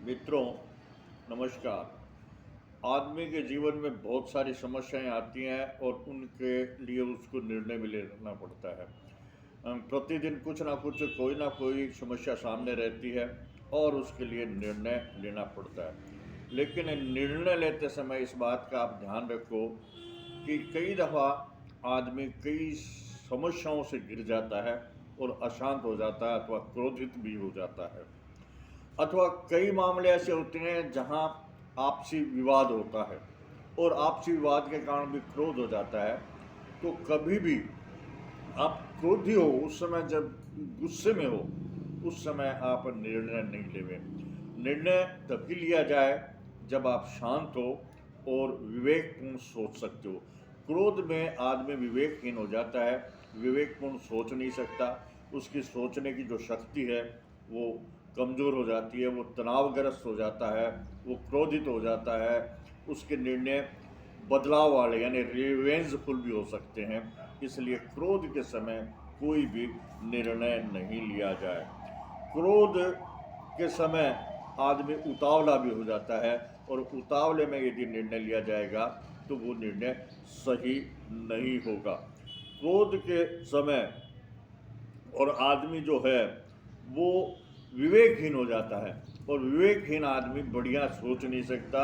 मित्रों, नमस्कार। आदमी के जीवन में बहुत सारी समस्याएं आती हैं और उनके लिए उसको निर्णय भी लेना पड़ता है। प्रतिदिन कुछ ना कोई समस्या सामने रहती है और उसके लिए निर्णय लेना पड़ता है। लेकिन निर्णय लेते समय इस बात का आप ध्यान रखो कि कई दफ़ा आदमी कई समस्याओं से घिर जाता है और अशांत हो जाता है अथवा क्रोधित भी हो जाता है, अथवा कई मामले ऐसे होते हैं जहां आपसी विवाद होता है और आपसी विवाद के कारण भी क्रोध हो जाता है। तो कभी भी आप क्रोधी हो, उस समय जब गुस्से में हो, उस समय आप निर्णय नहीं लेवे। निर्णय तभी लिया जाए जब आप शांत हो और विवेकपूर्ण सोच सकते हो। क्रोध में आदमी विवेकहीन हो जाता है, विवेकपूर्ण सोच नहीं सकता। उसकी सोचने की जो शक्ति है वो कमज़ोर हो जाती है, वो तनावग्रस्त हो जाता है, वो क्रोधित हो जाता है। उसके निर्णय बदलाव वाले यानी रिवेंजफुल भी हो सकते हैं। इसलिए क्रोध के समय कोई भी निर्णय नहीं लिया जाए। क्रोध के समय आदमी उतावला भी हो जाता है और उतावले में यदि निर्णय लिया जाएगा तो वो निर्णय सही नहीं होगा। क्रोध के समय और आदमी जो है वो विवेकहीन हो जाता है और विवेकहीन आदमी बढ़िया सोच नहीं सकता,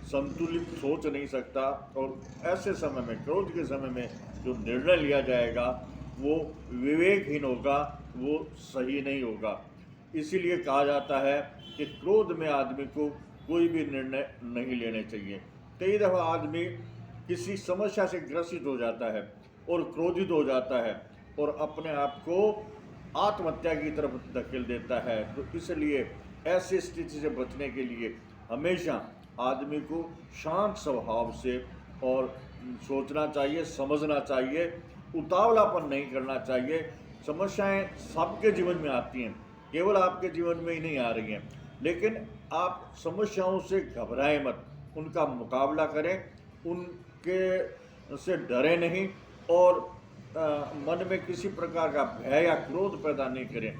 संतुलित सोच नहीं सकता। और ऐसे समय में, क्रोध के समय में जो निर्णय लिया जाएगा वो विवेकहीन होगा, वो सही नहीं होगा। इसीलिए कहा जाता है कि क्रोध में आदमी को कोई भी निर्णय नहीं लेने चाहिए। कई दफ़ा आदमी किसी समस्या से ग्रसित हो जाता है और क्रोधित हो जाता है और अपने आप को आत्महत्या की तरफ धकेल देता है। तो इसलिए ऐसी स्थिति से बचने के लिए हमेशा आदमी को शांत स्वभाव से और सोचना चाहिए, समझना चाहिए, उतावलापन नहीं करना चाहिए। समस्याएं सबके जीवन में आती हैं, केवल आपके जीवन में ही नहीं आ रही हैं। लेकिन आप समस्याओं से घबराएं मत, उनका मुकाबला करें, उनके से डरे नहीं और मन में किसी प्रकार का भय या क्रोध पैदा नहीं करें,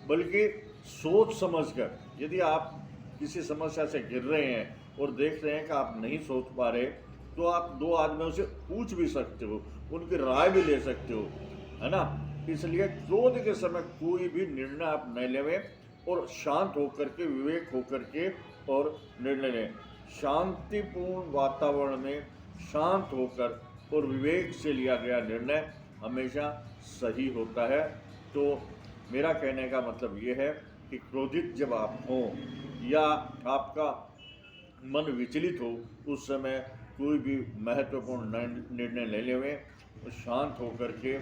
बल्कि सोच समझकर। यदि आप किसी समस्या से घिर रहे हैं और देख रहे हैं कि आप नहीं सोच पा रहे, तो आप दो आदमियों से पूछ भी सकते हो, उनकी राय भी ले सकते हो, है ना। इसलिए क्रोध के समय कोई भी निर्णय आप नहीं लेवें और शांत होकर के, विवेक होकर के और निर्णय लें। शांतिपूर्ण वातावरण में शांत होकर और विवेक से लिया गया निर्णय हमेशा सही होता है। तो मेरा कहने का मतलब ये है कि क्रोधित जब आप हों या आपका मन विचलित हो, उस समय कोई भी महत्वपूर्ण निर्णय ले लेवें, शांत होकर के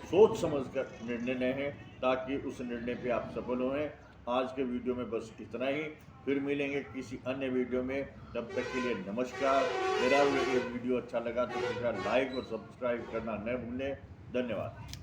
सोच समझकर निर्णय लें ताकि उस निर्णय पे आप सफल हों। आज के वीडियो में बस इतना ही, फिर मिलेंगे किसी अन्य वीडियो में। तब तक के लिए नमस्कार। मेरा ये वीडियो अच्छा लगा तो कृपया लाइक और सब्सक्राइब करना न भूलें। धन्यवाद।